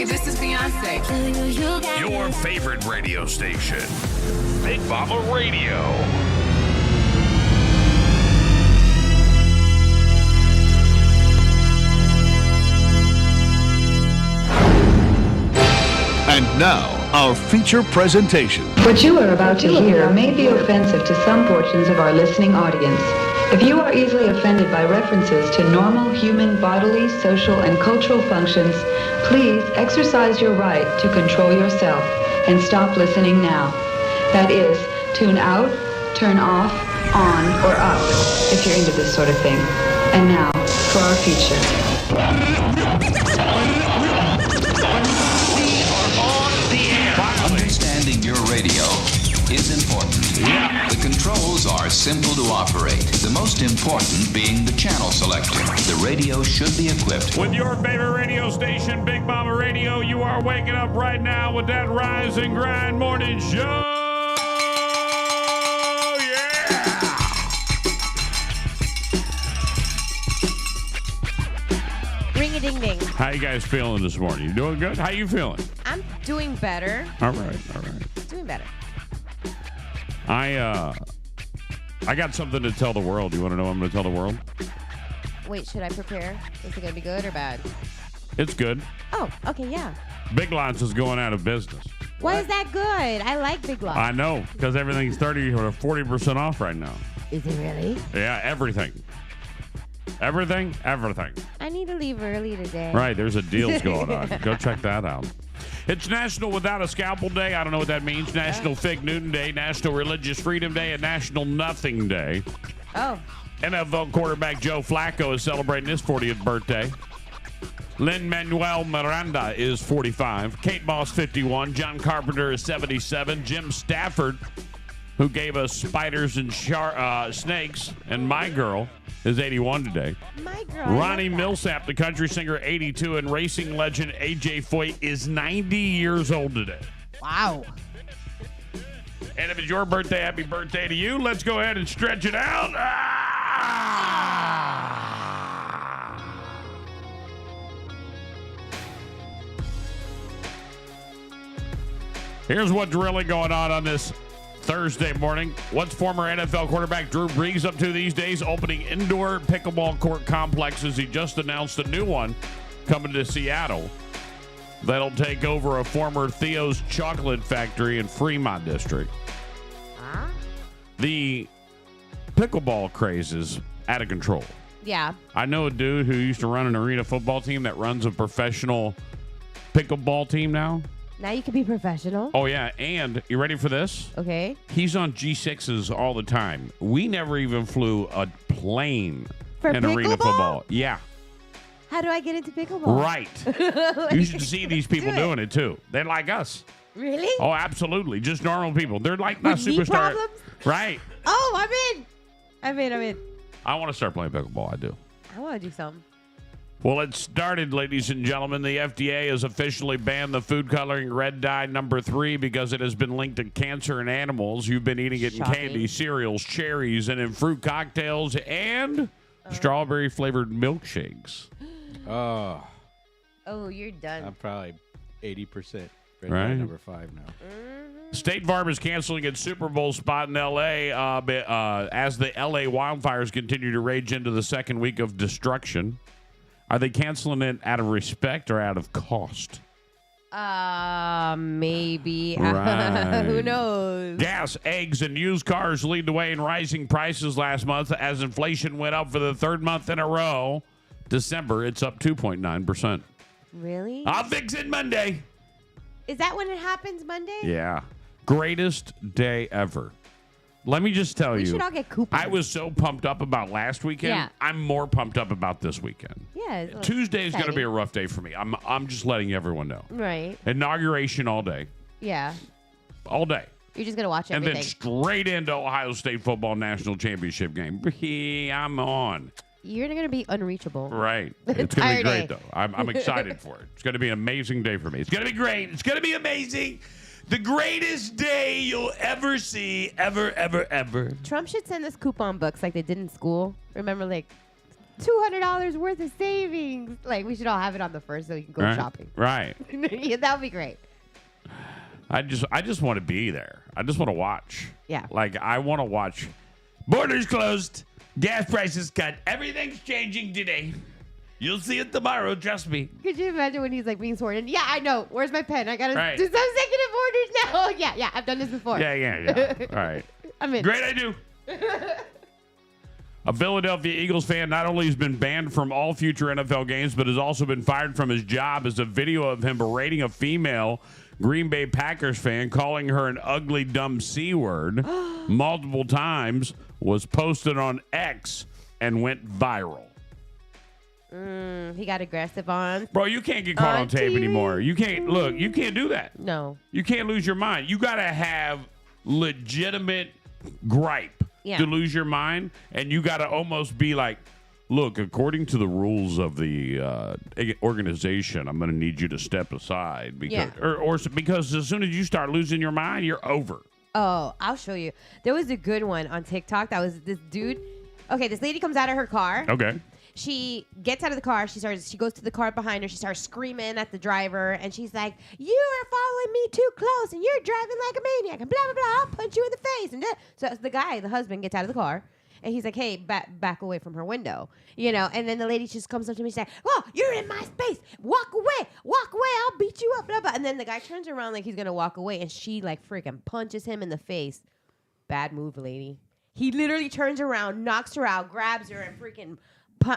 this is Beyonce. Your favorite radio station, Big Mama Radio. And now, our feature presentation. What you are about to hear may be offensive to some portions of our listening audience. If you are easily offended by references to normal human bodily, social, and cultural functions, please exercise your right to control yourself and stop listening now. That is, tune out, turn off, on, or up if you're into this sort of thing. And now, for our feature. Understanding your radio is important. Yeah. The controls are simple to operate, the most important being the channel selector. The radio should be equipped With your favorite radio station, Big Mama Radio, you are waking up right now with that Rise and Grind Morning Show. Ring-a-ding-ding. How you guys feeling this morning? You doing good? How you feeling? I'm doing better. All right. Doing better. I got something to tell the world. You want to know what I'm going to tell the world? Wait, should I prepare? Is it going to be good or bad? It's good. Oh, okay, yeah. Big Lots is going out of business. Why is that good? I like Big Lots. I know, because everything's 30 or 40% off right now. Is it really? Yeah, everything. Everything. I need to leave early today. Right, there's a deals going on. Go check that out. It's National Without a Scalpel Day. I don't know what that means. National Fig Newton Day, National Religious Freedom Day, and National Nothing Day. Oh. NFL quarterback Joe Flacco is celebrating his 40th birthday. Lin-Manuel Miranda is 45. Kate Moss, 51. John Carpenter is 77. Jim Stafford, who gave us Spiders and Snakes, and My Girl, is 81 today. My girl. Ronnie Millsap, the country singer, 82, and racing legend A.J. Foyt is 90 years old today. Wow. And if it's your birthday, happy birthday to you. Let's go ahead and stretch it out. Here's what's really going on this Thursday morning. What's former NFL quarterback Drew Brees up to these days? Opening indoor pickleball court complexes. He just announced a new one coming to Seattle that'll take over a former Theo's chocolate factory in Fremont District. Huh? The pickleball craze is out of control. Yeah. I know a dude who used to run an arena football team that runs a professional pickleball team now. Now you can be professional. Oh, yeah. And you ready for this? Okay. He's on G6s all the time. We never even flew a plane For in arena pickleball? football. Yeah. How do I get into pickleball? Right. You should see these people doing it, too. They're like us. Really? Oh, absolutely. Just normal people. They're like not With knee superstar. problems? Right. Oh, I'm in. I want to start playing pickleball. I do. I want to do something. Well, it started, ladies and gentlemen. The FDA has officially banned the food coloring red dye number 3 because it has been linked to cancer in animals. You've been eating it in candy, cereals, cherries, and in fruit cocktails and strawberry-flavored milkshakes. Oh, You're done. I'm probably 80% Right. number 5 now. State Farm is canceling its Super Bowl spot in L.A. As the L.A. wildfires continue to rage into the second week of destruction. Are they canceling it out of respect or out of cost? Maybe. Right. Who knows? Gas, eggs, and used cars lead the way in rising prices last month as inflation went up for the third month in a row. December, it's up 2.9%. Really? I'll fix it Monday. Is that when it happens, Monday? Yeah. Greatest day ever. Let me just tell We you. should all get coupons. I was so pumped up about last weekend. Yeah. I'm more pumped up about this weekend. Yeah. Tuesday is going to be a rough day for me. I'm just letting everyone know. Right. Inauguration all day. Yeah. All day. You're just going to watch And everything. then straight into Ohio State football national championship game. I'm on. You're going to be unreachable. Right. The It's going to be entire great, day. though. I'm excited for it. It's going to be an amazing day for me. It's going to be great. It's going to be amazing. The greatest day you'll ever see, ever, ever, ever. Trump should send us coupon books like they did in school. Remember, like, $200 worth of savings. Like, we should all have it on the first so you can go shopping. Right. Yeah, that would be great. I just want to be there. I just want to watch. Yeah. Like, I want to watch. Borders closed. Gas prices cut. Everything's changing today. You'll see it tomorrow. Trust me. Could you imagine when he's like being sworn in? Yeah, I know. Where's my pen? I got to Right. do some executive orders now. Yeah. I've done this before. Yeah. All right. I'm in. Great, I do. A Philadelphia Eagles fan not only has been banned from all future NFL games, but has also been fired from his job as a video of him berating a female Green Bay Packers fan, calling her an ugly, dumb C word multiple times, was posted on X and went viral. He got aggressive on. Bro, you can't get caught on tape TV. anymore. You can't do that. No. You can't lose your mind. You got to have legitimate gripe to lose your mind, and you got to almost be like, look, according to the rules of the organization, I'm going to need you to step aside because, or because as soon as you start losing your mind, you're over. Oh, I'll show you. There was a good one on TikTok. That was this dude. Okay, this lady comes out of her car. Okay. She gets out of the car. She goes to the car behind her. She starts screaming at the driver, and she's like, "You are following me too close, and you're driving like a maniac, and blah blah blah. I'll punch you in the face." And so the guy, the husband, gets out of the car, and he's like, "Hey, back away from her window," you know. And then the lady just comes up to me and says, "Well, you're in my space. Walk away. I'll beat you up." Blah blah. And then the guy turns around like he's gonna walk away, and she like freaking punches him in the face. Bad move, lady. He literally turns around, knocks her out, grabs her, and freaking.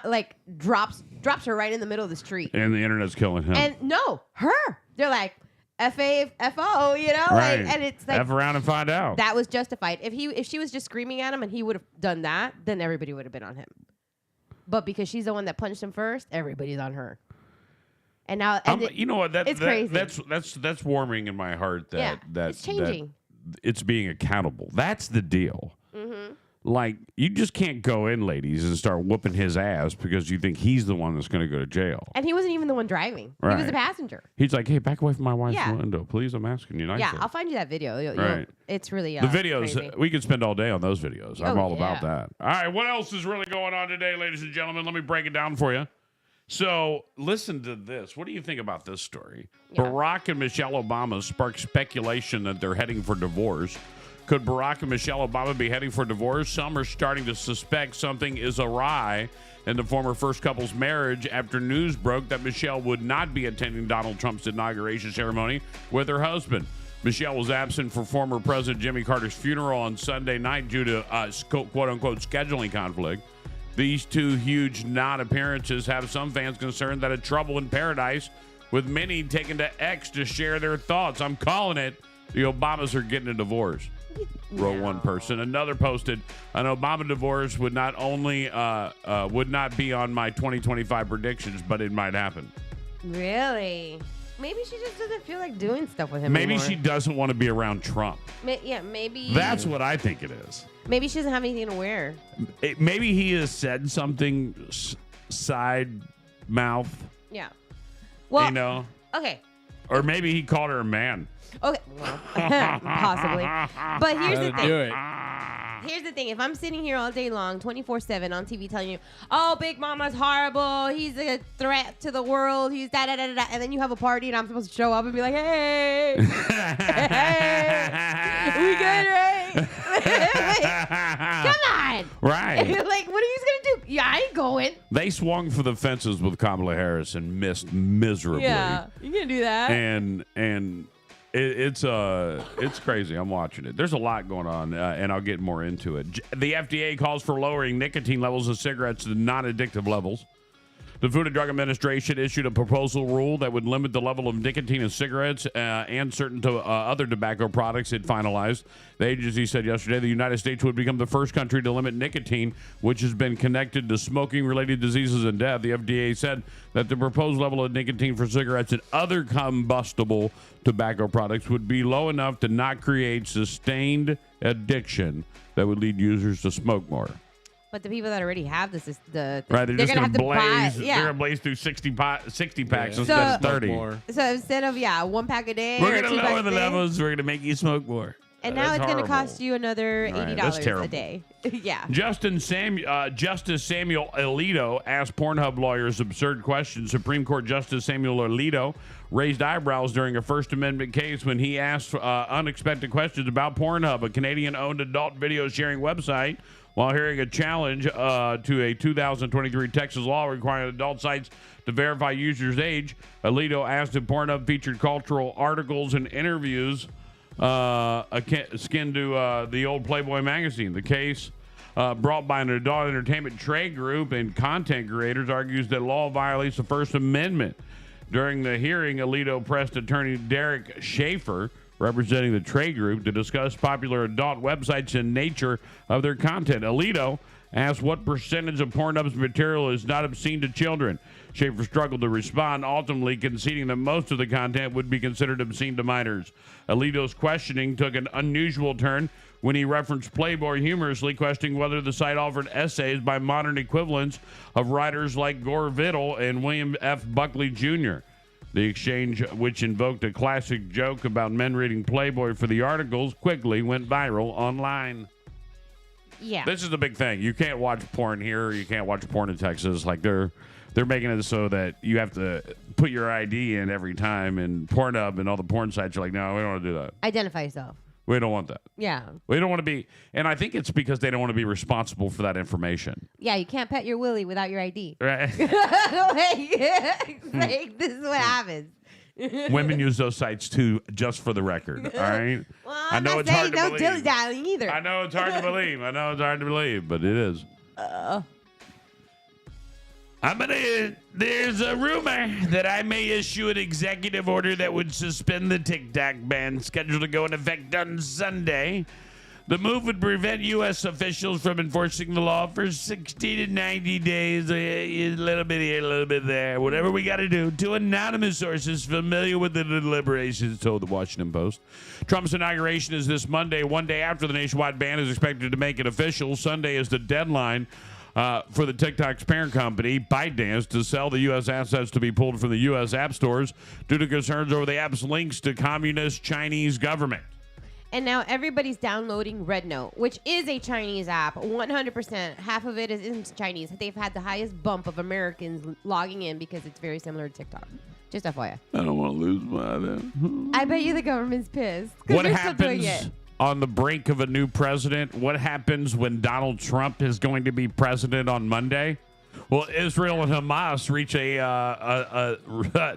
Like drops her right in the middle of the street, and the internet's killing him. And no, her. They're like F-A-F-O, you know, right. and it's like F around and find out. That was justified. If she was just screaming at him and he would have done that, then everybody would have been on him. But because she's the one that punched him first, everybody's on her. And now, you know what? It's crazy. That's warming in my heart. That it's changing. That it's being accountable. That's the deal. Mm-hmm. Like, you just can't go in, ladies, and start whooping his ass because you think he's the one that's going to go to jail. And he wasn't even the one driving. Right. He was a passenger. He's like, hey, back away from my wife's window. Please, I'm asking you nicely. Yeah, I'll find you that video. Right. It's really the videos, crazy. We could spend all day on those videos. I'm all about yeah. that. All right, what else is really going on today, ladies and gentlemen? Let me break it down for you. So, listen to this. What do you think about this story? Yeah. Barack and Michelle Obama sparked speculation that they're heading for divorce. Could Barack and Michelle Obama be heading for divorce? Some are starting to suspect something is awry in the former first couple's marriage after news broke that Michelle would not be attending Donald Trump's inauguration ceremony with her husband. Michelle was absent for former President Jimmy Carter's funeral on Sunday night due to quote-unquote scheduling conflict. These two huge non-appearances have some fans concerned that a trouble in paradise, with many taking to X to share their thoughts. I'm calling it the Obamas are getting a divorce. Wrote one person. Another posted, an Obama divorce would not only would not be on my 2025 predictions, but it might happen. Really? Maybe she just doesn't feel like doing stuff with him Maybe anymore. she doesn't want to be around Trump. Maybe. That's what I think it is. Maybe she doesn't have anything to wear. Maybe he has said something side mouth. Yeah. Well, you know. Okay. Or maybe he called her a man. Okay. Well, possibly. But here's the thing. Do it. Here's the thing. If I'm sitting here all day long, 24/7 on TV telling you, oh, Big Mama's horrible. He's a threat to the world. He's da-da-da-da-da. And then you have a party and I'm supposed to show up and be like, hey. Hey. We good, right? Come on. Right. Like, what are you going to do? Yeah, I ain't going. They swung for the fences with Kamala Harris and missed miserably. Yeah. You going to do that? And it's crazy. I'm watching it. There's a lot going on, and I'll get more into it. The FDA calls for lowering nicotine levels of cigarettes to non-addictive levels. The Food and Drug Administration issued a proposal rule that would limit the level of nicotine in cigarettes and certain other tobacco products it finalized. The agency said yesterday the United States would become the first country to limit nicotine, which has been connected to smoking-related diseases and death. The FDA said that the proposed level of nicotine for cigarettes and other combustible tobacco products would be low enough to not create sustained addiction that would lead users to smoke more. But the people that already have this is right. They're just going to blaze. buy. Yeah. They're gonna blaze through 60 packs instead of 30. So instead of 1 pack a day, We're or gonna 2 lower packs the a day, levels. We're gonna make you smoke more. And now it's going to cost you another Right, $80 that's terrible. a day. Yeah. Justice Samuel Alito asked Pornhub lawyers absurd questions. Supreme Court Justice Samuel Alito raised eyebrows during a First Amendment case when he asked unexpected questions about Pornhub, a Canadian-owned adult video sharing website, while hearing a challenge to a 2023 Texas law requiring adult sites to verify users' age. Alito asked if Pornhub featured cultural articles and interviews akin to the old Playboy magazine. The case, brought by an adult entertainment trade group and content creators, argues that law violates the First Amendment. During the hearing, Alito pressed attorney Derek Schaefer, representing the trade group, to discuss popular adult websites and nature of their content. Alito asked what percentage of Pornhub's material is not obscene to children. Schaefer struggled to respond, ultimately conceding that most of the content would be considered obscene to minors. Alito's questioning took an unusual turn when he referenced Playboy, humorously questioning whether the site offered essays by modern equivalents of writers like Gore Vidal and William F. Buckley Jr. The exchange, which invoked a classic joke about men reading Playboy for the articles, quickly went viral online. Yeah. This is the big thing. You can't watch porn here. You can't watch porn in Texas. Like they're making it so that you have to put your ID in every time. And Pornhub and all the porn sites are like, no, we don't want to do that. Identify yourself. We don't want that. Yeah. We don't want to be. And I think it's because they don't want to be responsible for that information. Yeah, you can't pet your willy without your ID. Right? like, this is what happens. Women use those sites too, just for the record. All right. Well, I I'm know not it's saying hard to no believe. dilly-dallying either. I know it's hard to believe. But it is. There's a rumor that I may issue an executive order that would suspend the TikTok ban scheduled to go into effect on Sunday. The move would prevent U.S. officials from enforcing the law for 60 to 90 days. A little bit here, a little bit there. Whatever we got to do. Two anonymous sources familiar with the deliberations told the Washington Post. Trump's inauguration is this Monday, one day after the nationwide ban is expected to make it official. Sunday is the deadline for the TikTok's parent company, ByteDance, to sell the U.S. assets to be pulled from the U.S. app stores due to concerns over the app's links to communist Chinese government. And now everybody's downloading RedNote, which is a Chinese app. 100%. Half of it is in Chinese. They've had the highest bump of Americans logging in because it's very similar to TikTok. Just FYI. I don't want to lose my... I bet you the government's pissed. What happens on the brink of a new president? What happens when Donald Trump is going to be president on Monday? Well, Israel and Hamas reach a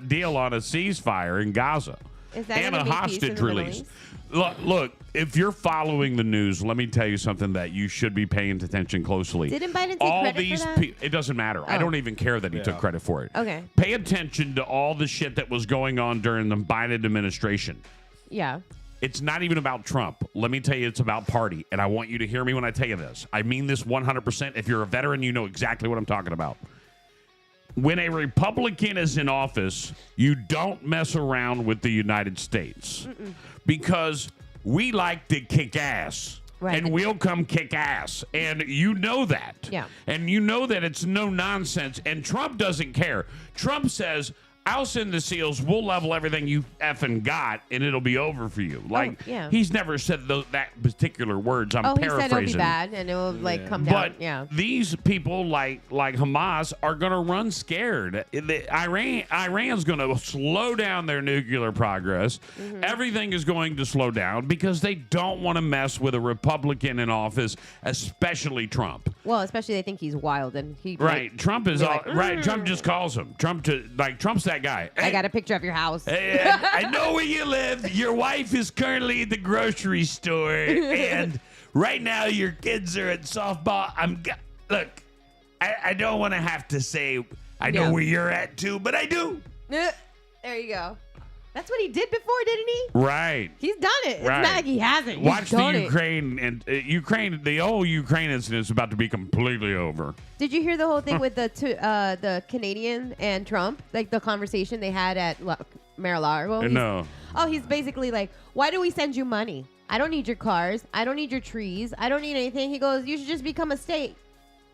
deal on a ceasefire in Gaza and a hostage release. Look, if you're following the news, let me tell you something that you should be paying attention closely. Didn't Biden take credit for that? It doesn't matter. I don't even care that he took credit for it. Okay. Pay attention to all the shit that was going on during the Biden administration. Yeah. It's not even about Trump. Let me tell you, it's about party. And I want you to hear me when I tell you this. I mean this 100%. If you're a veteran, you know exactly what I'm talking about. When a Republican is in office, you don't mess around with the United States. Because we like to kick ass. Right. And we'll come kick ass. And you know that. Yeah. And you know that it's no nonsense. And Trump doesn't care. Trump says, I'll send the SEALs. We'll level everything you effing got, and it'll be over for you. Like, he's never said that particular words. I'm paraphrasing. He said it'll be bad, and it will come down. But these people like Hamas are going to run scared. Iran's going to slow down their nuclear progress. Everything is going to slow down because they don't want to mess with a Republican in office, especially Trump. Well, especially they think he's wild, and he Trump is Trump just calls him. Trump's that guy. I got a picture of your house. I know where you live. Your wife is currently at the grocery store, and right now your kids are at softball. Look, I don't want to have to say I know where you're at too, but I do. There you go. That's what he did before, didn't he? Right. He's done it. It's right. not like he hasn't. Watch the Ukraine and the old Ukraine incident is about to be completely over. Did you hear the whole thing with the Canadian and Trump? Like the conversation they had at Mar-a-Lago? No. Oh, he's basically like, why do we send you money? I don't need your cars. I don't need your trees. I don't need anything. He goes, you should just become a state.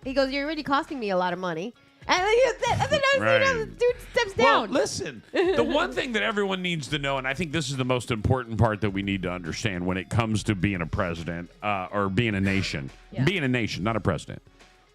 He goes, you're already costing me a lot of money. And then the dude steps Well, down. listen, the one thing that everyone needs to know, and I think this is the most important part that we need to understand when it comes to being a president or being a nation. Yeah. Being a nation, not a president.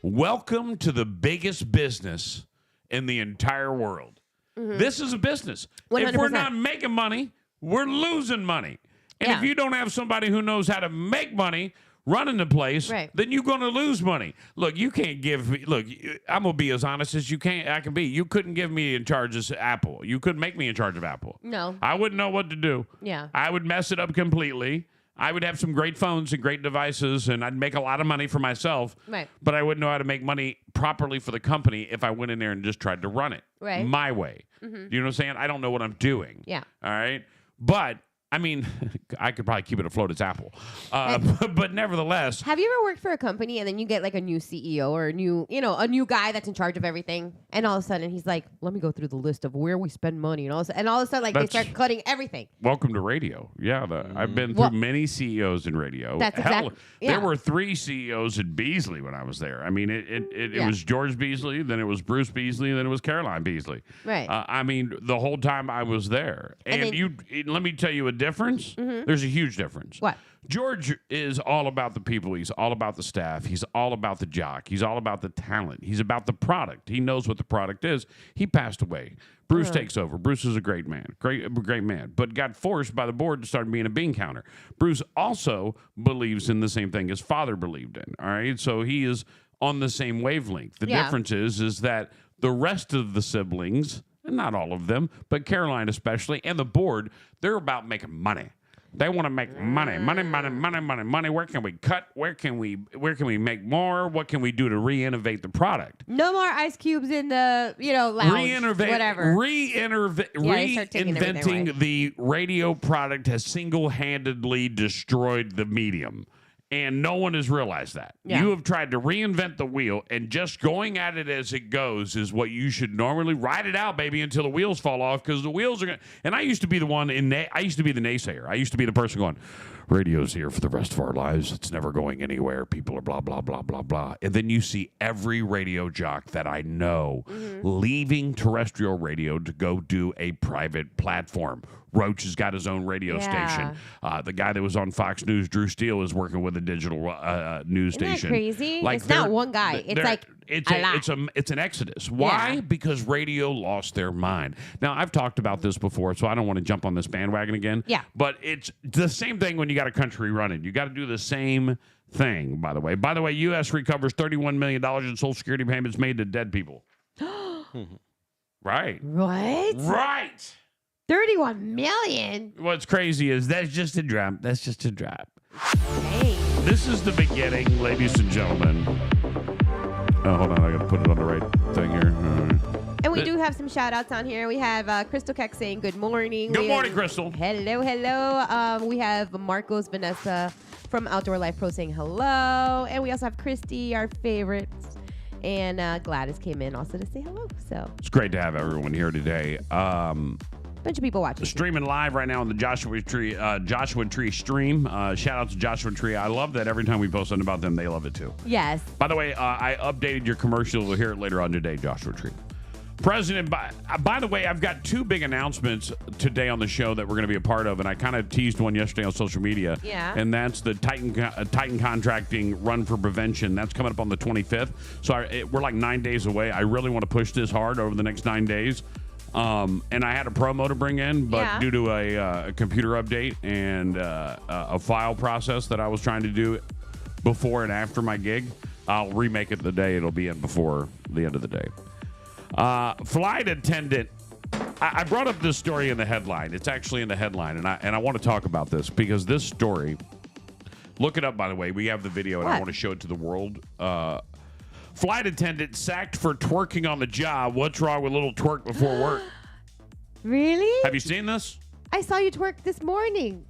Welcome to the biggest business in the entire world. This is a business. 100%. If we're not making money, we're losing money. And if you don't have somebody who knows how to make money running the place, then you're going to lose money. Look, you can't give me, look, I'm going to be as honest as I can be. You couldn't give me in charge of Apple. You couldn't make me in charge of Apple. No. I wouldn't know what to do. Yeah. I would mess it up completely. I would have some great phones and great devices, and I'd make a lot of money for myself. Right. But I wouldn't know how to make money properly for the company if I went in there and just tried to run it my way. You know what I'm saying? I don't know what I'm doing. Yeah. All right. But I mean, I could probably keep it afloat as Apple. But nevertheless. Have you ever worked for a company and then you get like a new CEO or a new guy that's in charge of everything, and all of a sudden he's like, "Let me go through the list of where we spend money," and all of a sudden like they start cutting everything. Welcome to radio. Yeah, I've been through many CEOs in radio. That's Hell, exactly. there were 3 CEOs at Beasley when I was there. I mean, it was George Beasley, then it was Bruce Beasley, then it was Caroline Beasley. Right. I mean, the whole time I was there, and let me tell you a difference. There's a huge difference. What? George is all about the people. He's all about the staff. He's all about the jock. He's all about the talent. He's about the product. He knows what the product is. He passed away. Bruce takes over. Bruce is a great man, great man, but got forced by the board to start being a bean counter. Bruce also believes in the same thing his father believed in. All right, so he is on the same wavelength. The difference is that the rest of the siblings, and not all of them, but Caroline especially, and the board, they're about making money. They want to make money. Where can we cut? Where can we make more? What can we do to re-innovate the product? No more ice cubes in the lounge. Whatever. Reinventing the radio product has single-handedly destroyed the medium. And no one has realized that. Yeah. You have tried to reinvent the wheel, and just going at it as it goes is what you should normally ride it out, baby, until the wheels fall off, because the wheels are going to. And I used to be the one I used to be the naysayer. I used to be the person going, radio's here for the rest of our lives. It's never going anywhere. People are blah, blah, blah, blah, blah. And then you see every radio jock that I know leaving terrestrial radio to go do a private platform. Roach has got his own radio station. The guy that was on Fox News, Drew Steele, is working with a digital news Isn't station. That crazy? Like it's not one guy. It's like it's an exodus. Why? Yeah. Because radio lost their mind. Now, I've talked about this before, so I don't want to jump on this bandwagon again. Yeah. But it's the same thing when you got a country running. You got to do the same thing, by the way. By the way, U.S. recovers $31 million in Social Security payments made to dead people. Right. What? Right. 31 million? What's crazy is that's just a drop. That's just a drop. Dang. This is the beginning, ladies and gentlemen. Oh, hold on. I got to put it on the right thing here. All right. And we do have some shout-outs on here. We have Crystal Keck saying good morning. Good morning, Crystal. Hello. We have Marcos Vanessa from Outdoor Life Pro saying hello. And we also have Christy, our favorites. And Gladys came in also to say hello. So It's great to have everyone here today. bunch of people watching. Streaming live right now on the Joshua Tree stream. Shout out to Joshua Tree. I love that every time we post something about them, they love it too. Yes. By the way, I updated your commercial. We'll hear it later on today, Joshua Tree. President, by the way, I've got 2 big announcements today on the show that we're going to be a part of, and I kind of teased one yesterday on social media. Yeah. And that's the Titan Contracting Run for Prevention. That's coming up on the 25th. So we're like 9 days away. I really want to push this hard over the next 9 days. And I had a promo to bring in, but due to a computer update and a file process that I was trying to do before and after my gig, I'll remake it the day it'll be in before the end of the day. Flight attendant. I brought up this story in the headline. It's actually in the headline, and I want to talk about this because this story. Look it up, by the way. We have the video, and I want to show it to the world. Flight attendant sacked for twerking on the job. What's wrong with a little twerk before work? Really? Have you seen this? I saw you twerk this morning.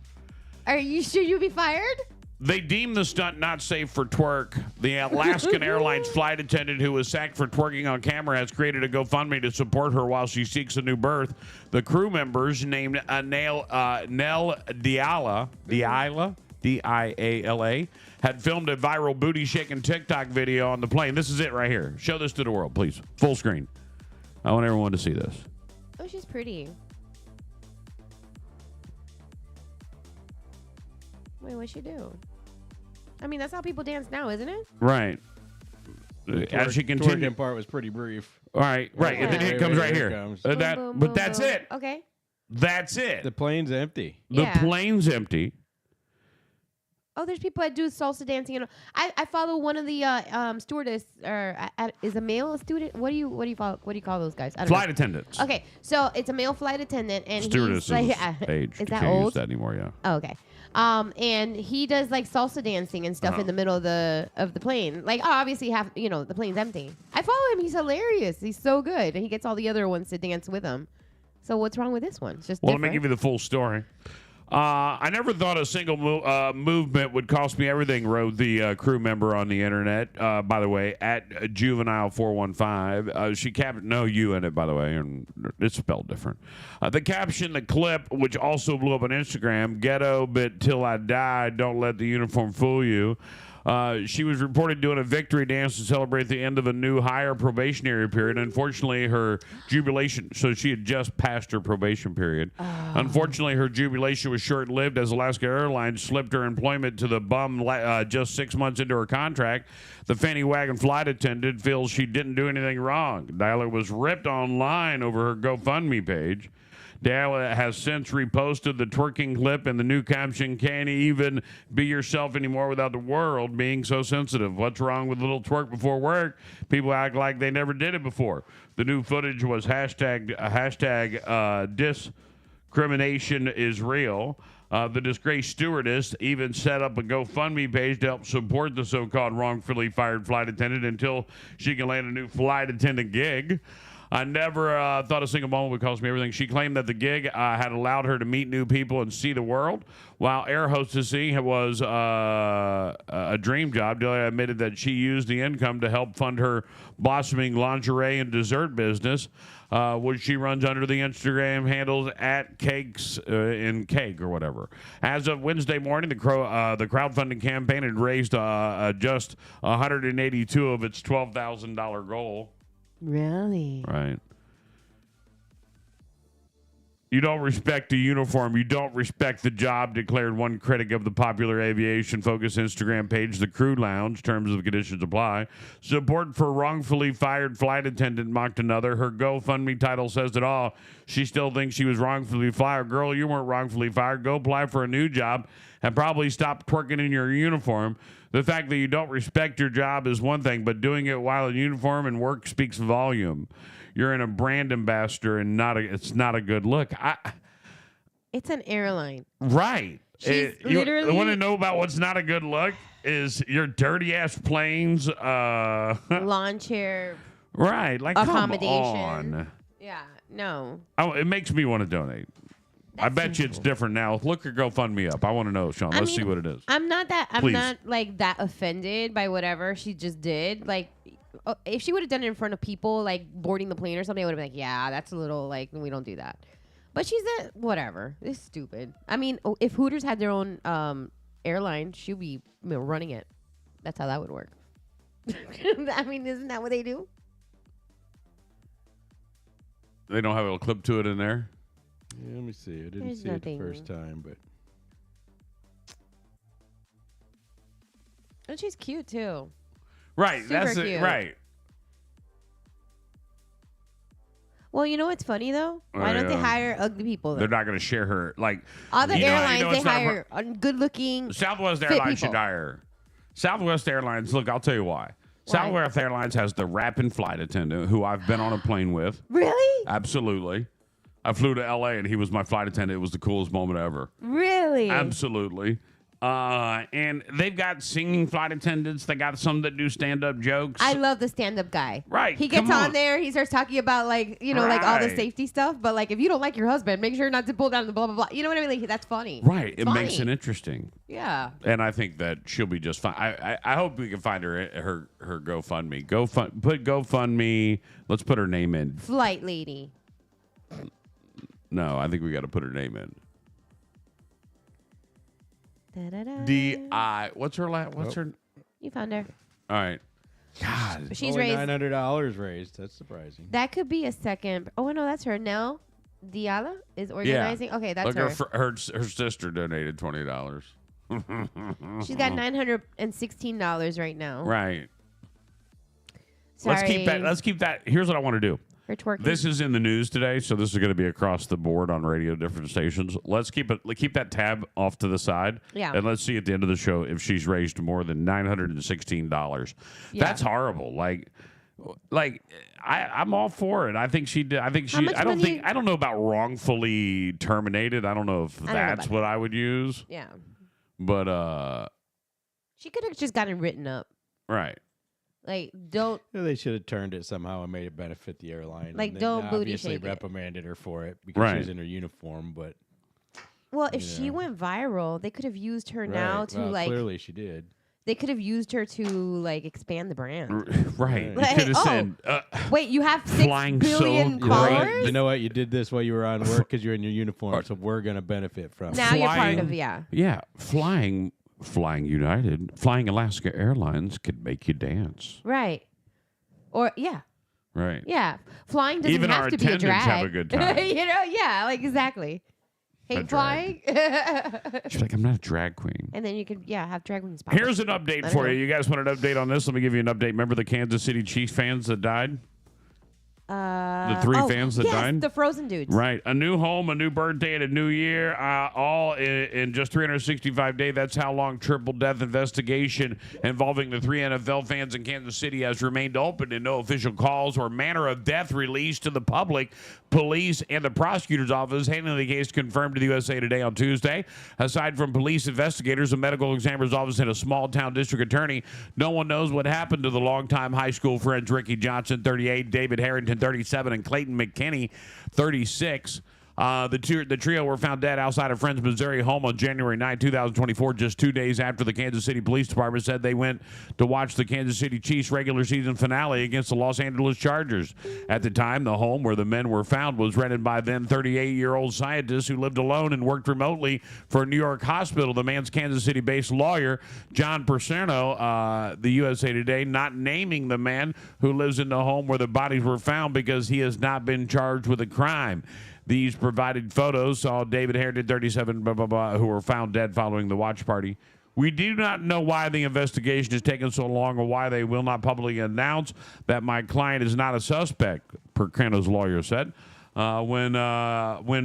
Are you sure you'll be fired? They deemed the stunt not safe for twerk. The Alaskan Airlines flight attendant who was sacked for twerking on camera has created a GoFundMe to support her while she seeks a new berth. The crew members named Nell Diala Diala, had filmed a viral booty-shaking TikTok video on the plane. This is it right here. Show this to the world, please. Full screen. I want everyone to see this. Oh, she's pretty. Wait, what'd she do? I mean, that's how people dance now, isn't it? Right. As she continued. The twerking part was pretty brief. All right, right. Yeah. And then it comes right here. Comes. Boom, That, boom, but boom, that's boom. it. Okay. That's it. The plane's empty. The Yeah. plane's empty. Oh, there's people that do salsa dancing. And I follow one of the stewardess, or is a male student? What do you follow? What do you call those guys? I don't Flight know. attendants. Okay, so it's a male flight attendant, and Stewardess he's like, is age. is You that can't old? use that anymore, yeah. Oh, okay. And he does like salsa dancing and stuff in the middle of the plane. Like, obviously, the plane's empty. I follow him. He's hilarious. He's so good, and he gets all the other ones to dance with him. So what's wrong with this one? It's just Well, different. let me give you the full story. I never thought a single movement would cost me everything, wrote the crew member on the internet, by the way, at Juvenile415. She captioned, no U in it, by the way, and it's spelled different. The caption, the clip, which also blew up on Instagram, ghetto, but till I die, don't let the uniform fool you. She was reported doing a victory dance to celebrate the end of a new higher probationary period. Unfortunately, her jubilation, so she had just passed her probation period. Unfortunately, her jubilation was short-lived as Alaska Airlines slipped her employment to the bum just 6 months into her contract. The fanny wagon flight attendant feels she didn't do anything wrong. Dialer was ripped online over her GoFundMe page. Diala has since reposted the twerking clip and the new caption, can't even be yourself anymore without the world being so sensitive. What's wrong with a little twerk before work? People act like they never did it before. The new footage was hashtag discrimination is real. The disgraced stewardess even set up a GoFundMe page to help support the so-called wrongfully fired flight attendant until she can land a new flight attendant gig. I never thought a single moment would cost me everything. She claimed that the gig had allowed her to meet new people and see the world. While air hostessing was a dream job, Delia admitted that she used the income to help fund her blossoming lingerie and dessert business, which she runs under the Instagram handles at Cakes in Cake or whatever. As of Wednesday morning, the crowdfunding campaign had raised just 182 of its $12,000 goal. Really? Right. You don't respect the uniform. You don't respect the job, declared one critic of the popular aviation-focused Instagram page, The Crew Lounge. Terms and conditions apply. Support for wrongfully fired flight attendant, mocked another. Her GoFundMe title says it all. She still thinks she was wrongfully fired. Girl, you weren't wrongfully fired. Go apply for a new job and probably stop twerking in your uniform. The fact that you don't respect your job is one thing, but doing it while in uniform and work speaks volume. You're in a brand ambassador, and it's not a good look. It's an airline. Right. She's You literally- want to know about what's not a good look? Is your dirty ass planes. Lawn chair. Right. Like, Accommodation. come on. Yeah. No. Oh, it makes me want to donate. I bet you it's different now. Look your GoFundMe up. I want to know, Sean. Let's see what it is. I'm not Please. not like that offended by whatever she just did. Like, if she would have done it in front of people, like boarding the plane or something, I would have been like, yeah, that's a little like, we don't do that. But she's whatever. It's stupid. I mean, if Hooters had their own airline, she'd be running it. That's how that would work. I mean, isn't that what they do? They don't have a clip to it in there? Yeah, let me see. I didn't There's see it nothing. the first time, but And she's cute too. Right. Super That's cute. it. Right. Well, you know what's funny though? Why don't they Yeah. hire ugly people? They're Though? not going to share her. Like, Other you know- you airlines, know they it's not hire good-looking. Southwest fit Airlines should people. hire. Southwest Airlines, look, I'll tell you why. Southwest Airlines has the rapping flight attendant who I've been on a plane with. Really? Absolutely. I flew to L.A. and he was my flight attendant. It was the coolest moment ever. Really? Absolutely. And they've got singing flight attendants. They got some that do stand-up jokes. I love the stand-up guy. Right, He gets come on on. there. He starts talking about like like all the Right. safety stuff. But like if you don't like your husband, make sure not to pull down the blah blah blah. You know what I mean? Like that's funny. Right. It's It makes it funny. interesting. Yeah. And I think that she'll be just fine. I hope we can find her GoFundMe. Put GoFundMe. Let's put her name in. Flight lady. No, I think we got to put her name in. Da-da-da. D.I. What's her last? What's her? You found her. All right. God. She's Only raised. $900 raised. That's surprising. That could be a second. Oh, no, that's her. Nell Diala is organizing. Okay, that's Look, her. her sister donated $20. She's got $916 right now. Right. Sorry. Let's keep that. Here's what I want to do. Her twerking. This is in the news today, so this is going to be across the board on radio, different stations. Let's keep that tab off to the side. Yeah. And let's see at the end of the show if she's raised more than $916. Yeah. That's horrible. I'm all for it. I think she did. I think she. much I don't money- think. I don't know about wrongfully terminated. I don't know if don't know that's about what I would use. Yeah. But She could have just gotten written up. right. Like, don't. They should have turned it somehow and made it benefit the airline. Like, and then don't booty obviously shake it. reprimanded her for it because Right. she was in her uniform. But Well, if she Yeah. went viral, they could have used her now Right. to, Well, like. clearly she did. They could have used her to, like, expand the brand. Right. You Like, could have oh, said. Wait, you have 6 Flying billion so followers? You know what? You did this while you were on work because you're in your uniform, so we're going to benefit from it. Now you're part Flying- of, yeah. Yeah, flying United, flying Alaska Airlines could make you dance. Right. Or, yeah. Right. Yeah. Flying doesn't Even have our to be a attendants drag. have a good time. Yeah, like, exactly. Hate flying. She's like, I'm not a drag queen. And then you could, have drag queens. Here's an update I for know. you. You guys want an update on this? Let me give you an update. Remember the Kansas City Chiefs fans that died? The 3 fans that died? the frozen dudes. Right. A new home, a new birthday, and a new year, all in just 365 days. That's how long triple death investigation involving the 3 NFL fans in Kansas City has remained open, and no official calls or manner of death released to the public. Police and the prosecutor's office handling the case confirmed to the USA Today on Tuesday. Aside from police investigators, a medical examiner's office, and a small-town district attorney, no one knows what happened to the longtime high school friends Ricky Johnson, 38, David Harrington, 37, and Clayton McKinney, 36. The trio were found dead outside a friend's Missouri home on January 9, 2024, just 2 days after the Kansas City Police Department said they went to watch the Kansas City Chiefs regular season finale against the Los Angeles Chargers. At the time, the home where the men were found was rented by then 38-year-old scientist who lived alone and worked remotely for a New York hospital. The man's Kansas City-based lawyer, John Perserno, the USA Today, not naming the man who lives in the home where the bodies were found because he has not been charged with a crime. These provided photos saw David Harrington, 37, who were found dead following the watch party. We do not know why the investigation has taken so long or why they will not publicly announce that my client is not a suspect, Perserno's lawyer said. When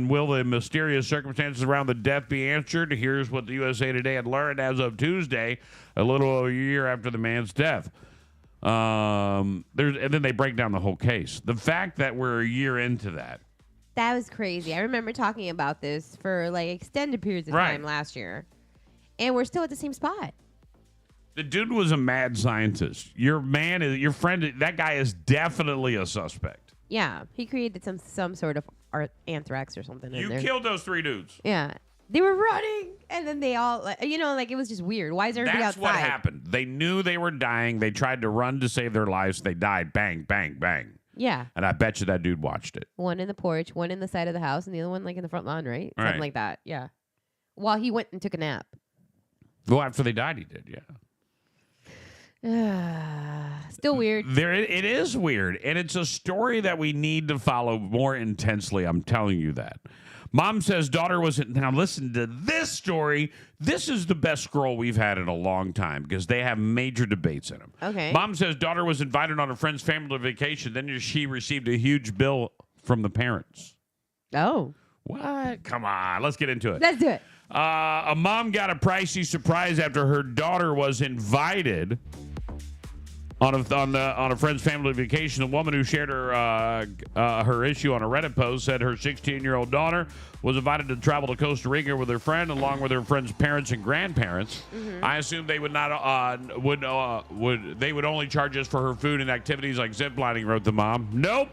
will the mysterious circumstances around the death be answered? Here's what the USA Today had learned as of Tuesday, a little over a year after the man's death. And then they break down the whole case. The fact that we're a year into that. That was crazy. I remember talking about this for, like, extended periods of Right. time last year. And we're still at the same spot. The dude was a mad scientist. Your friend, that guy is definitely a suspect. Yeah. He created some sort of anthrax or something in You there. killed those 3 dudes. Yeah. They were running, and then they all, it was just weird. Why is everybody That's outside? what happened. They knew they were dying. They tried to run to save their lives. They died. Bang, bang, bang. Yeah. And I bet you that dude watched it. One in the porch, one in the side of the house, and the other one, like, in the front lawn, right? Right. Something like that. Yeah. While he went and took a nap. Well, after they died, he did, yeah. Still weird. It is weird, and it's a story that we need to follow more intensely. I'm telling you that. Mom says daughter wasn't. Now listen to this story. This is the best scroll we've had in a long time because they have major debates in them. Okay. Mom says daughter was invited on a friend's family vacation. Then she received a huge bill from the parents. Oh. What? Come on, let's get into it. Let's do it. A mom got a pricey surprise after her daughter was invited on a friend's family vacation. A woman who shared her issue on a Reddit post said her 16-year-old daughter was invited to travel to Costa Rica with her friend, along with her friend's parents and grandparents. Mm-hmm. I assume they would only charge us for her food and activities like ziplining, wrote the mom. Nope.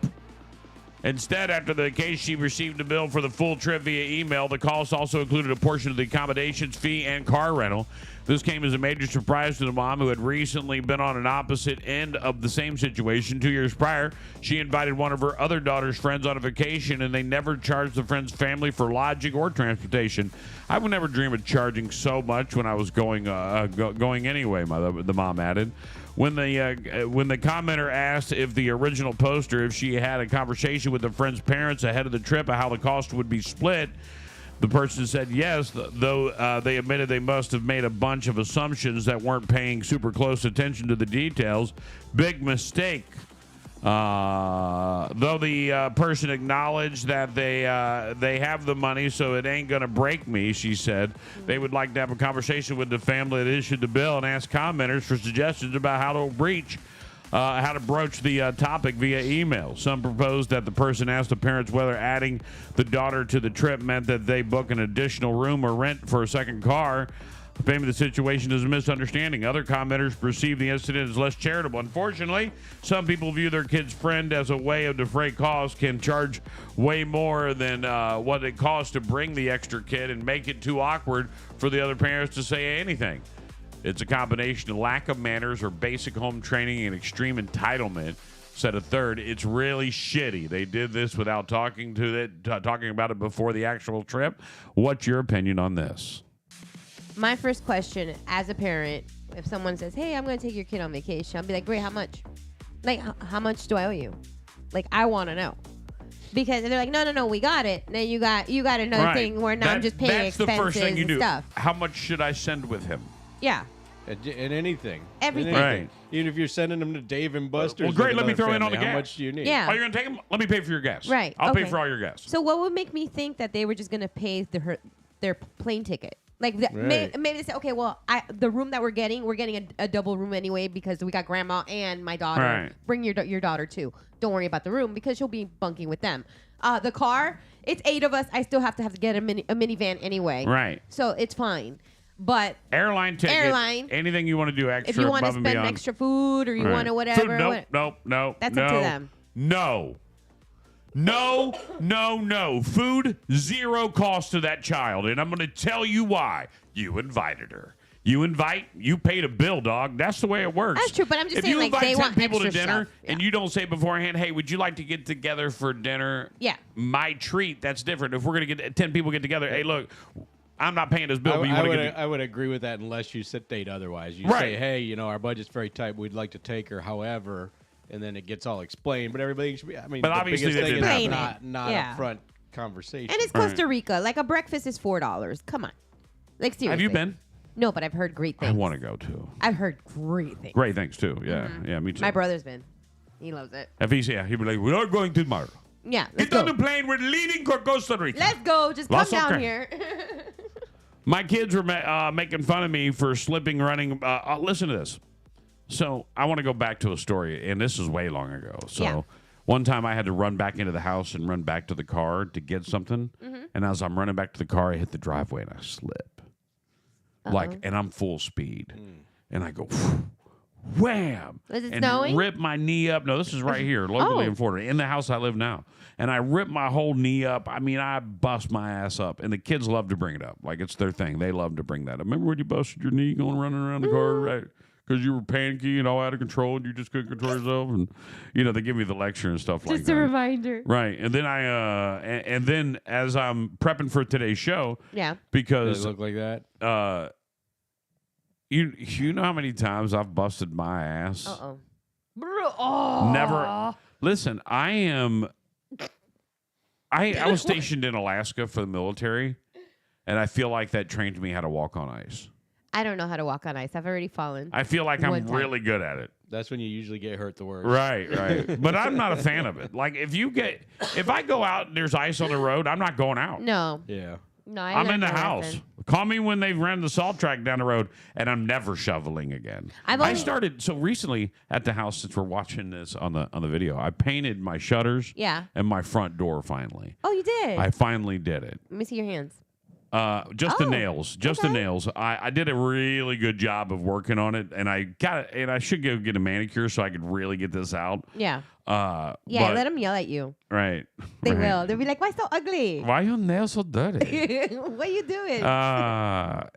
Instead, after the case, she received a bill for the full trip via email. The cost also included a portion of the accommodations fee and car rental. This came as a major surprise to the mom, who had recently been on an opposite end of the same situation. 2 years prior, she invited one of her other daughter's friends on a vacation, and they never charged the friend's family for lodging or transportation. I would never dream of charging so much when I was going anyway, the mom added. When the commenter asked if the original poster, if she had a conversation with the friend's parents ahead of the trip of how the cost would be split, the person said yes, though they admitted they must have made a bunch of assumptions that weren't paying super close attention to the details. Big mistake. Though the person acknowledged that they have the money, so it ain't going to break me, she said. They would like to have a conversation with the family that issued the bill and ask commenters for suggestions about how to broach the topic via email. Some proposed that the person asked the parents whether adding the daughter to the trip meant that they book an additional room or rent for a second car. Framing the situation as a misunderstanding. Other commenters perceive the incident as less charitable. Unfortunately, some people view their kid's friend as a way of defray costs, can charge way more than what it costs to bring the extra kid and make it too awkward for the other parents to say anything. It's a combination of lack of manners or basic home training and extreme entitlement, said a third. It's really shitty. They did this without talking about it before the actual trip. What's your opinion on this? My first question as a parent, if someone says, hey, I'm going to take your kid on vacation, I'll be like, great, how much? Like, how much do I owe you? Like, I want to know. Because they're like, no, we got it. Then you got another thing where now I'm just paying that's expenses the first thing you do. Stuff. How much should I send with him? Yeah. And anything. Everything. Right. Even if you're sending them to Dave and Buster's. Well, great. with Let me another throw in on family, the gas. How much do you need? Yeah. Oh, you're going to take them? Let me pay for your gas. Right. I'll pay Okay. for all your gas. So what would make me think that they were just going to pay their plane ticket? Like maybe they say, okay, well, the room that we're getting a double room anyway because we got grandma and my daughter. Right. Bring your daughter too. Don't worry about the room because she'll be bunking with them. The car, it's 8 of us. I still have to get a minivan anyway. Right. So it's fine. But Airline ticket. Anything you want to do extra. if you want to above and spend beyond. extra food or you Right. want to whatever. Food, nope. That's up to them. No. Food, zero cost to that child. And I'm going to tell you why. You invited her. You paid a bill, dog. That's the way it works. That's true, but I'm just saying, like, if they you invite 10 want people to extra dinner stuff. and you don't say beforehand, hey, would you like to get together for dinner? Yeah. My treat, that's different. If we're going to get 10 people get together, hey, look, I'm not paying this bill, but you want to get I would agree with that unless you date otherwise. You Right. say, hey, our budget's very tight. We'd like to take her, however, and then it gets all explained. But everybody should be. I mean, But the obviously biggest they thing didn't is have not Yeah. upfront conversation. And it's Costa Rica. Like a breakfast is $4. Come on. Like seriously. Have you been? No, but I've heard great things. I want to go too. I've heard great things. Great things too. Yeah, yeah, me too. My brother's been. He loves it. If he'd be like, we're not going tomorrow. Yeah, let's Get on go. the plane. We're leaving for Costa Rica. Let's go. Just That's come down okay. here. My kids were making fun of me for running. Listen to this. So I want to go back to a story, and this is way long ago. So Yeah. one time I had to run back into the house and run back to the car to get something. And as I'm running back to the car, I hit the driveway and I slip. And I'm full speed. And I go, wham! Was it and snowing? rip my knee up. No, this is right here, locally Oh. in Florida, in the house I live now. And I ripped my whole knee up. I mean, I bust my ass up. And the kids love to bring it up. Like, it's their thing. They love to bring that up. Remember when you busted your knee going running around the car, right? Because you were panicky and all out of control and you just couldn't control yourself. And, they give me the lecture and stuff like that. Just a reminder. Right. And then and then as I'm prepping for today's show, Yeah. Does because it look like that? you know how many times I've busted my ass? Uh-oh. Oh. Never. Listen, I was stationed in Alaska for the military, and I feel like that trained me how to walk on ice. I don't know how to walk on ice. I've already fallen. I feel like I'm One time. really good at it. That's when you usually get hurt the worst. Right. But I'm not a fan of it. Like, if I go out and there's ice on the road, I'm not going out. No. Yeah. No, I'm in the learned my house. lesson. Call me when they've ran the salt track down the road, and I'm never shoveling again. I started so recently at the house, since we're watching this on the video. I painted my shutters, Yeah. and my front door finally. Oh, you did? I finally did it. Let me see your hands. Just the Oh, nails. Just the okay. nails. I did a really good job of working on it, and I should go get a manicure so I could really get this out. Yeah. Yeah, Let them yell at you. Right. They right. will. They'll be like, "Why so ugly? Why are your nails so dirty? What are you doing?"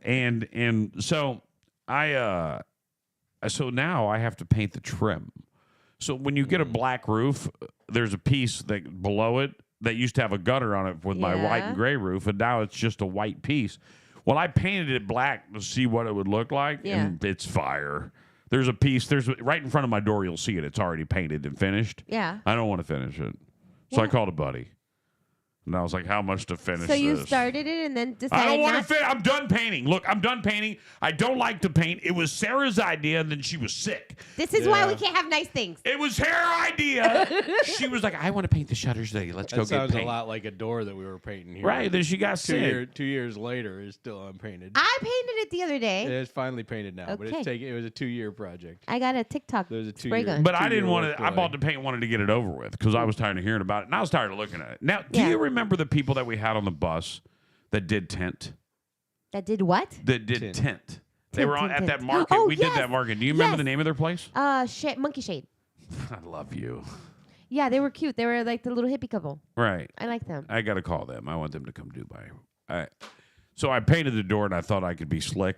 And so so now I have to paint the trim. So when you get a black roof, there's a piece that below it that used to have a gutter on it with my white and gray roof, and now it's just a white piece. Well, I painted it black to see what it would look like, and it's fire. There's a piece. There's right in front of my door. You'll see it. It's already painted and finished. Yeah. I don't want to finish it, so I called a buddy. And I was like, how much to finish So you this? started it and then decided I don't want to not finish. I'm done painting. Look, I'm done painting. I don't like to paint. It was Sarah's idea, and then she was sick. This is why we can't have nice things. It was her idea. She was like, I want to paint the shutters today. Let's go That get sounds paint. a lot like a door that we were painting here. Right, then she got sick. 2 years later, it's still unpainted. I painted it the other day. It's finally painted now, but Okay. it was a 2-year project. I got a TikTok There's a spray 2-year gun. But I 2-year didn't want work to. I delay. bought the paint, wanted to get it over with because I was tired of hearing about it, and I was tired of looking at it. Now, do you remember the people that we had on the bus that did tint? That did what? That did tint. They were on tint, at that tint. market. Oh, we did yes. that market. Do you remember Yes. the name of their place? Monkey Shade. I love you. Yeah, they were cute. They were like the little hippie couple. Right. I like them. I got to call them. I want them to come do so I painted the door, and I thought I could be slick.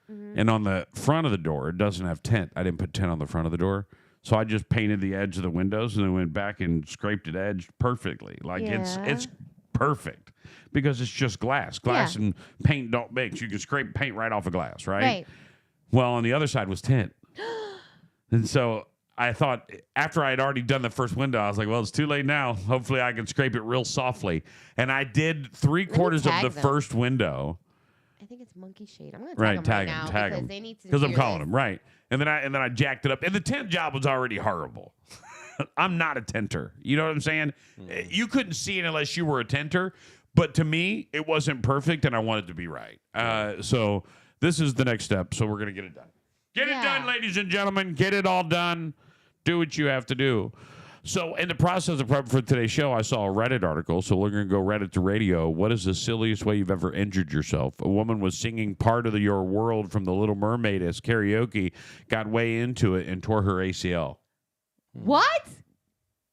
And on the front of the door, it doesn't have tint. I didn't put tint on the front of the door. So I just painted the edge of the windows and then went back and scraped it edged perfectly. Like it's perfect because it's just glass. Glass and paint don't mix. You can scrape paint right off of glass, right? Right. Well, on the other side was tint. And so I thought after I had already done the first window, I was like, well, it's too late now. Hopefully I can scrape it real softly. And I did 3/4 of tag the them. first window. I think it's Monkey Shade. I'm gonna Right, tag tag them them, right now tag because them. they need to. Because I'm hear calling this. them, right. And then I jacked it up. And the tint job was already horrible. I'm not a tinter. You know what I'm saying? You couldn't see it unless you were a tinter. But to me, it wasn't perfect, and I wanted it to be right. So this is the next step. So we're going to get it done. Get it done, ladies and gentlemen. Get it all done. Do what you have to do. So in the process of prep for today's show, I saw a Reddit article. So we're going to go Reddit to radio. What is the silliest way you've ever injured yourself? A woman was singing part of Your World from The Little Mermaid as karaoke, got way into it, and tore her ACL. What?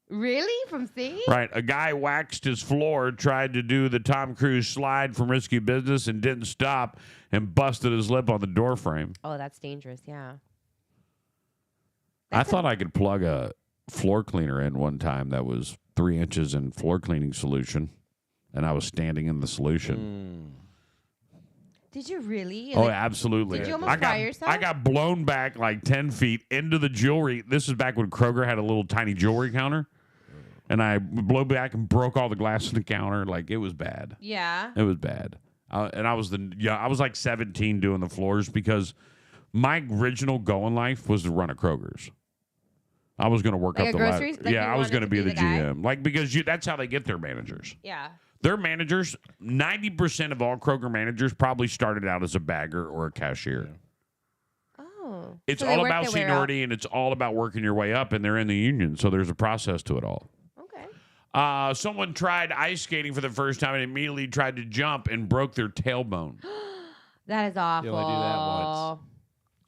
Really? From singing? Right. A guy waxed his floor, tried to do the Tom Cruise slide from Risky Business and didn't stop and busted his lip on the door frame. Oh, that's dangerous. Yeah. I thought I could plug a floor cleaner in one time that was 3 inches in floor cleaning solution, and I was standing in the solution. Did you really? Oh, absolutely. Did you almost fry yourself? I got blown back like 10 feet into the jewelry. This is back when Kroger had a little tiny jewelry counter. And I blew back and broke all the glass in the counter. Like, it was bad. Yeah. It was bad. And I was I was like 17 doing the floors because my original goal in life was to run a Kroger's. I was going to work Like up a the ladder. groceries? Like Yeah, you I was wanted going to to be be the the guy? GM. Like, because that's how they get their managers. Yeah. Their managers, 90% of all Kroger managers probably started out as a bagger or a cashier. Oh. It's So they all work about their way up. seniority, and it's all about working your way up, and they're in the union, so there's a process to it all. Okay. Someone tried ice skating for the first time and immediately tried to jump and broke their tailbone. That is awful. You only do that once.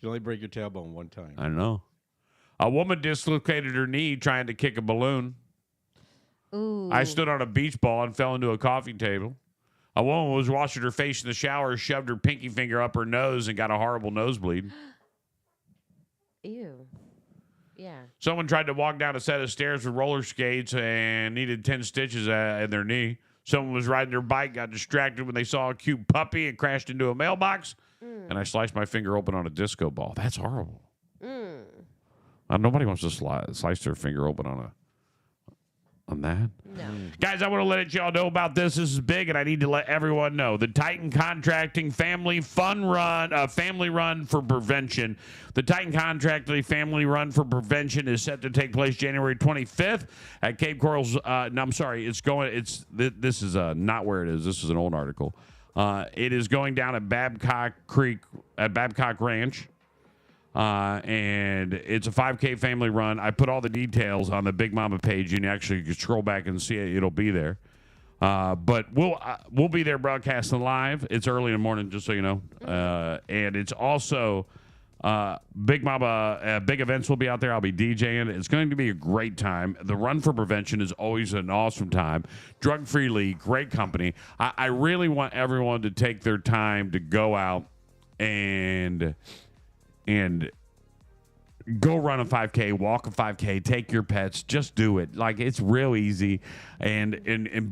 You only break your tailbone one time. I know. A woman dislocated her knee trying to kick a balloon. Ooh. I stood on a beach ball and fell into a coffee table. A woman was washing her face in the shower, shoved her pinky finger up her nose, and got a horrible nosebleed. Ew. Yeah. Someone tried to walk down a set of stairs with roller skates and needed 10 stitches in their knee. Someone was riding their bike, got distracted when they saw a cute puppy and crashed into a mailbox. And I sliced my finger open on a disco ball. That's horrible. Nobody wants to slice their finger open on that. No. Guys, I want to let y'all know about this. This is big, and I need to let everyone know. The Titan Contracting Family Run for Prevention. The Titan Contracting Family Run for Prevention is set to take place January 25th at Cape Coral's. No, I'm sorry. This is not where it is. This is an old article. It is going down at Babcock Ranch. And it's a 5K family run. I put all the details on the Big Mama page. You can actually scroll back and see it. It'll be there. But we'll be there broadcasting live. It's early in the morning, just so you know. And it's also Big Mama, big events will be out there. I'll be DJing. It's going to be a great time. The Run for Prevention is always an awesome time. Drug-Free League, great company. I really want everyone to take their time to go out and go run a 5K, walk a 5K, take your pets, just do it. Like, it's real easy. And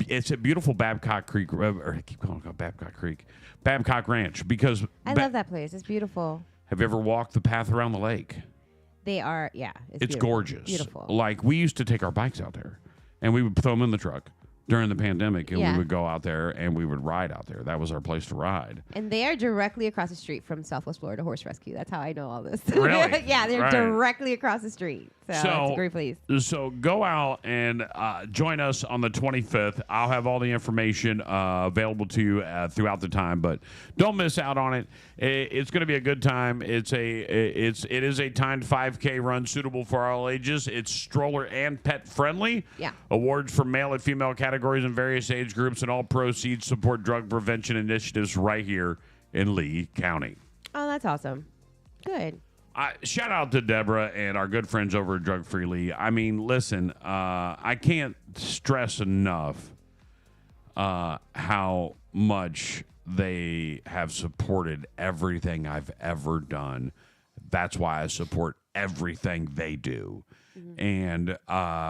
it's a beautiful Babcock Creek, or I keep calling it Babcock Creek, Babcock Ranch, because I love that place. It's beautiful. Have you ever walked the path around the lake? They are, yeah. It's gorgeous. Beautiful. Like, we used to take our bikes out there, and we would throw them in the truck during the pandemic, and we would go out there, and we would ride out there. That was our place to ride. And they are directly across the street from Southwest Florida Horse Rescue. That's how I know all this. Really? Yeah, they're directly across the street. So it's a great place. So go out and join us on the 25th. I'll have all the information available to you throughout the time, but don't miss out on it. It's going to be a good time. It is a timed 5K run suitable for all ages. It's stroller and pet friendly. Yeah. Awards for male and female categories in various age groups, and all proceeds support drug prevention initiatives right here in Lee County. Oh, that's awesome. Good. Shout out to Deborah and our good friends over at Drug Free Lee. I mean, listen, I can't stress enough how much they have supported everything I've ever done. That's why I support everything they do. Mm-hmm.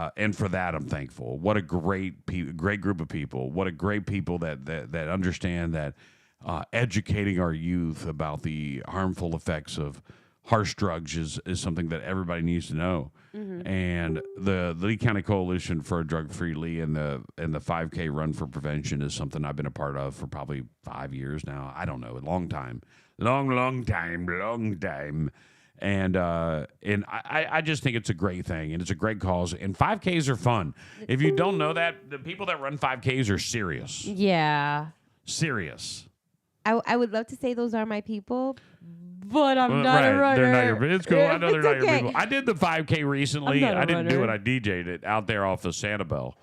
And for that, I'm thankful. What a great group of people. What a great people that understand that educating our youth about the harmful effects of harsh drugs is something that everybody needs to know. Mm-hmm. And the Lee County Coalition for a Drug-Free Lee and the 5K Run for Prevention is something I've been a part of for probably 5 years now. I don't know, a long time. Long time. And I just think it's a great thing, and it's a great cause. And 5Ks are fun. If you don't know that, the people that run 5Ks are serious. Yeah. Serious. I would love to say those are my people, but I'm not a runner. They're not your, it's cool. I know they're not okay. your people. I did the 5K recently. I didn't do it. I DJ'd it out there off of Sanibel.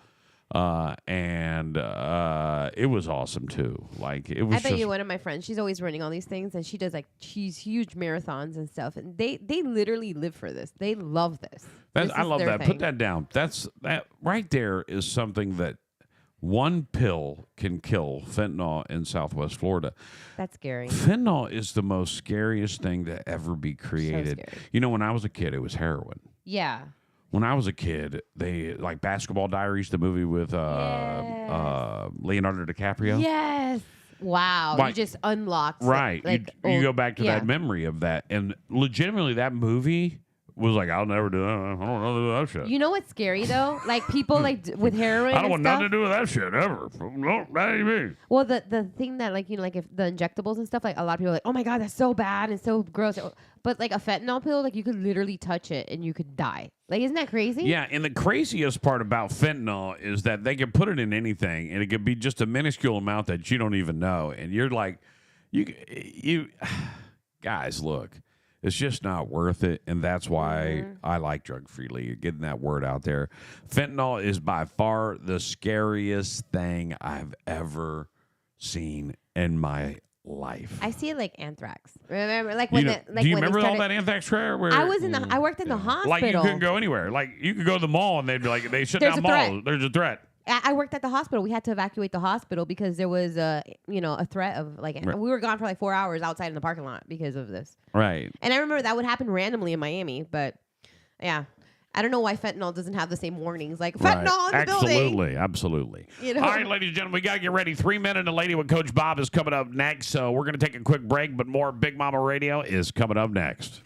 And it was awesome too. Like, it was. I bet you one of my friends, she's always running all these things, and she's huge marathons and stuff, and they literally live for this. They love this. I love that. Thing. Put that down. That right there is something that one pill can kill fentanyl in Southwest Florida. That's scary. Fentanyl is the most scariest thing to ever be created. So scary. You know, when I was a kid, it was heroin. Yeah. When I was a kid, they like Basketball Diaries, the movie with Leonardo DiCaprio. Yes. Wow. Like, you just unlocked. Right. Like, you go back to that memory of that. And legitimately, that movie was like, I'll never do that. I don't know that shit. You know what's scary, though? Like, people like with heroin I don't want stuff, nothing to do with that shit ever. No, that ain't me. Well, the thing that, like, you know, like if the injectables and stuff, like a lot of people are like, oh my God, that's so bad and so gross. But like a fentanyl pill, like you could literally touch it and you could die. Like, isn't that crazy? Yeah, and the craziest part about fentanyl is that they can put it in anything, and it could be just a minuscule amount that you don't even know. And you're like, you guys, look. It's just not worth it, and that's why I like Drug-Free Lee. You're getting that word out there. Fentanyl is by far the scariest thing I've ever seen in my life. I see it like anthrax. Remember, like when do you remember all that anthrax prayer? Where I was I worked in the hospital. Like, you couldn't go anywhere. Like, you could go to the mall, and they'd be like, they shut down malls. There's a threat. I worked at the hospital. We had to evacuate the hospital because there was a threat of like we were gone for like 4 hours outside in the parking lot because of this. Right. And I remember that would happen randomly in Miami, but yeah. I don't know why fentanyl doesn't have the same warnings. Like, fentanyl in the building. Absolutely. You know? All right, ladies and gentlemen, we got to get ready. 3 Minute and Lady with Coach Bob is coming up next. So we're going to take a quick break, but more Big Mama Radio is coming up next.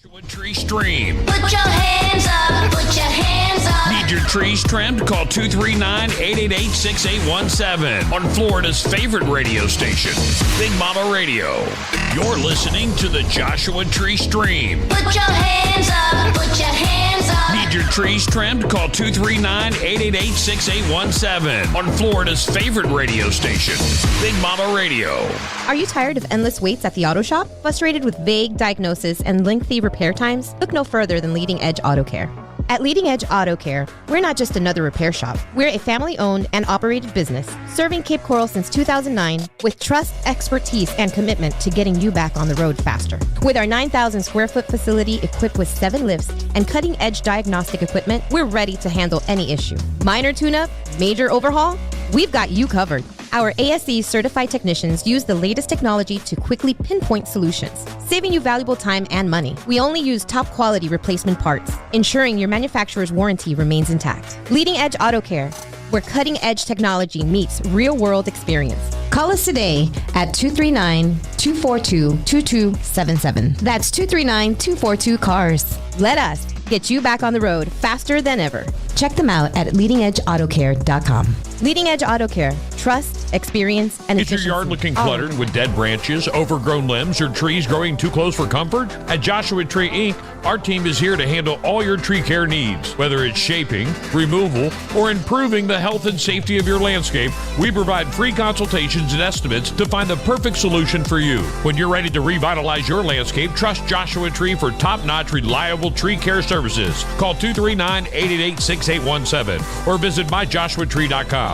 Joshua Tree Stream. Put your hands up, put your hands up. Need your trees trimmed? Call 239-888-6817 on Florida's favorite radio station, Big Mama Radio. You're listening to the Joshua Tree Stream. Put your hands up, put your hands up. Need your trees trimmed? Call 239-888-6817 on Florida's favorite radio station, Big Mama Radio. Are you tired of endless waits at the auto shop? Frustrated with vague diagnosis and lengthy repair times? Look no further than Leading Edge Auto Care. At Leading Edge Auto Care, we're not just another repair shop. We're a family-owned and operated business serving Cape Coral since 2009 with trust, expertise, and commitment to getting you back on the road faster. With our 9,000 square foot facility equipped with 7 lifts and cutting-edge diagnostic equipment, we're ready to handle any issue. Minor tune-up, major overhaul, we've got you covered. Our ASE certified technicians use the latest technology to quickly pinpoint solutions, saving you valuable time and money. We only use top quality replacement parts, ensuring your manufacturer's warranty remains intact. Leading Edge Auto Care, where cutting edge technology meets real world experience. Call us today at 239-242-2277. That's 239-242-CARS. Let us get you back on the road faster than ever. Check them out at leadingedautocare.com. Leading Edge Auto Care. Trust, experience, and Is your efficiency. yard looking cluttered with dead branches, overgrown limbs, or trees growing too close for comfort? At Joshua Tree Inc., our team is here to handle all your tree care needs. Whether it's shaping, removal, or improving the health and safety of your landscape, we provide free consultations and estimates to find the perfect solution for you. When you're ready to revitalize your landscape, trust Joshua Tree for top-notch, reliable tree care services. Call 239-888-6817 or visit myjoshuatree.com.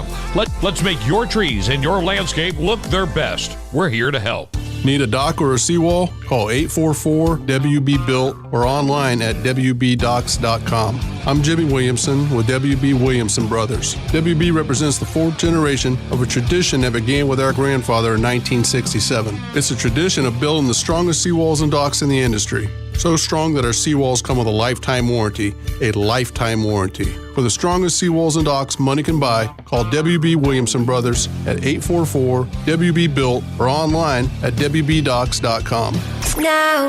Let's make your trees and your landscape look their best. We're here to help. Need a dock or a seawall? Call 844-WB-BUILT or online at WBDocks.com. I'm Jimmy Williamson with WB Williamson Brothers. WB represents the fourth generation of a tradition that began with our grandfather in 1967. It's a tradition of building the strongest seawalls and docks in the industry. So strong that our seawalls come with a lifetime warranty. A lifetime warranty. For the strongest seawalls and docks money can buy, call WB Williamson Brothers at 844-WB-BUILT or online at WBDocks.com. Now.